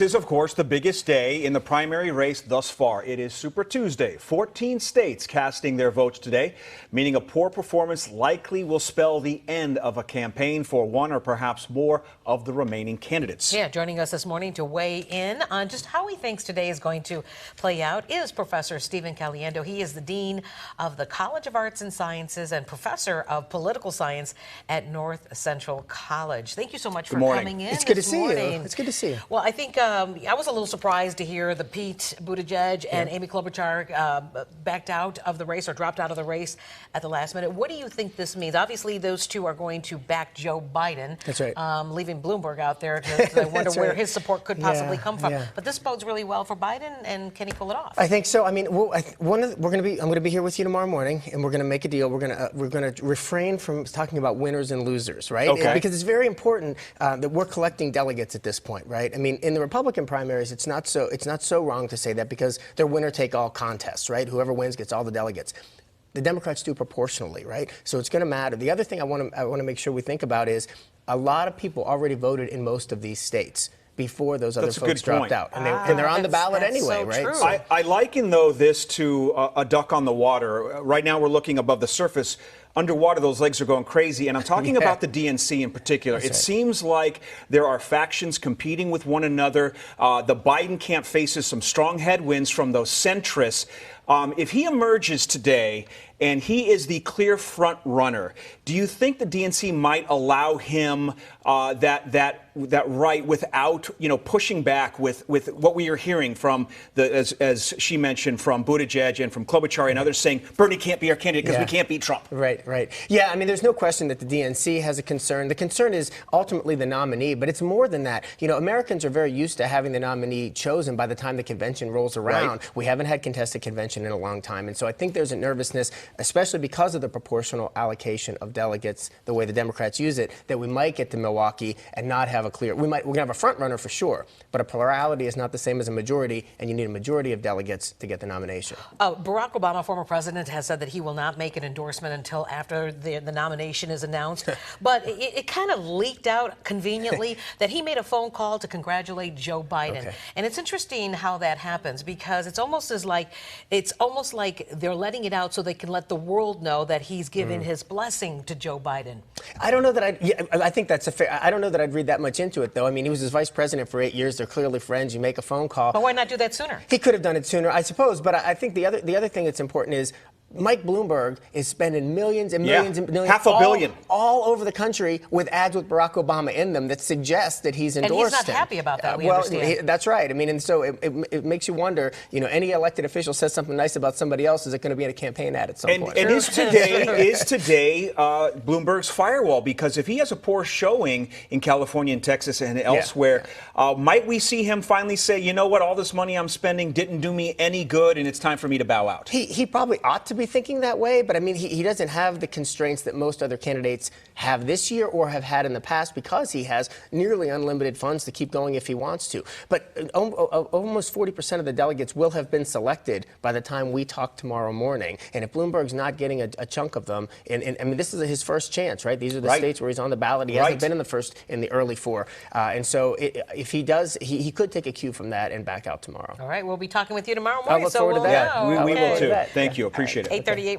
This is, of course, the biggest day in the primary race thus far. It is Super Tuesday. 14 states casting their votes today, meaning a poor performance likely will spell the end of a campaign for one or perhaps more of the remaining candidates. Yeah, joining us this morning to weigh in on just how he thinks today is going to play out is Professor Stephen Caliendo. He is the Dean of the College of Arts and Sciences and Professor of Political Science at North Central College. Thank you so much for coming in. It's good to see you. It's good to see you. Well, I think I was a little surprised to hear that Pete Buttigieg and Amy Klobuchar backed out of the race or dropped out of the race at the last minute. What do you think this means? Obviously, those two are going to back Joe Biden. That's right. Leaving Bloomberg out there to wonder where his support could possibly come from. Yeah. But this bodes really well for Biden, and can he pull it off? I think so. I mean, I'm going to be here with you tomorrow morning, and we're going to make a deal. We're going to refrain from talking about winners and losers, right? Okay. Because it's very important that we're collecting delegates at this point, right? I mean, in the Republican primaries, it's not so wrong to say that because they're winner-take-all contests, right? Whoever wins gets all the delegates. The Democrats do proportionally, right? So it's going to matter. The other thing I want to make sure we think about is a lot of people already voted in most of these states before those other folks dropped out. And they're on the ballot anyway, so right? True. So, I liken, though, this to a duck on the water. Right now we're looking above the surface. Underwater, those legs are going crazy. And I'm talking about the DNC in particular. It seems like there are factions competing with one another. The Biden camp faces some strong headwinds from those centrists. If he emerges today and he is the clear front runner, do you think the DNC might allow him that right without pushing back with what we are hearing from as she mentioned from Buttigieg and from Klobuchar and others saying Bernie can't be our candidate because we can't beat Trump? Right. Yeah, I mean, there's no question that the DNC has a concern. The concern is ultimately the nominee, but it's more than that. You know, Americans are very used to having the nominee chosen by the time the convention rolls around. Right. We haven't had contested convention in a long time, and so I think there's a nervousness, especially because of the proportional allocation of delegates, the way the Democrats use it, that we might get to Milwaukee and not have a clear. We're going to have a front runner for sure, but a plurality is not the same as a majority, and you need a majority of delegates to get the nomination. Barack Obama, former president, has said that he will not make an endorsement until after the nomination is announced. But it kind of leaked out conveniently that he made a phone call to congratulate Joe Biden. Okay. And it's interesting how that happens because it's almost like they're letting it out so they can let the world know that he's given his blessing to Joe Biden. I don't know that I think that's a fair. I don't know that I'd read that much into it, though. I mean, he was his vice president for 8 years. They're clearly friends. You make a phone call. But why not do that sooner? He could have done it sooner, I suppose. But I think the other thing that's important is Mike Bloomberg is spending millions and millions and millions, $500 million, all over the country with ads with Barack Obama in them that suggest that he's endorsed him. And he's not happy about that, we understand. That's right. I mean, and so it makes you wonder, any elected official says something nice about somebody else, is it going to be in a campaign ad at some point? And is today Bloomberg's firewall? Because if he has a poor showing in California and Texas and elsewhere, might we see him finally say, you know what, all this money I'm spending didn't do me any good and it's time for me to bow out? He probably ought to be thinking that way, but I mean, he doesn't have the constraints that most other candidates have this year or have had in the past because he has nearly unlimited funds to keep going if he wants to. But almost 40% of the delegates will have been selected by the time we talk tomorrow morning. And if Bloomberg's not getting a chunk of them, and I mean, this is his first chance, right? These are the states where he's on the ballot. He hasn't been in the early four. And so if he does, he could take a cue from that and back out tomorrow. All right, we'll be talking with you tomorrow morning. I look forward to that. We will too. Thank you. Appreciate it. 8:38.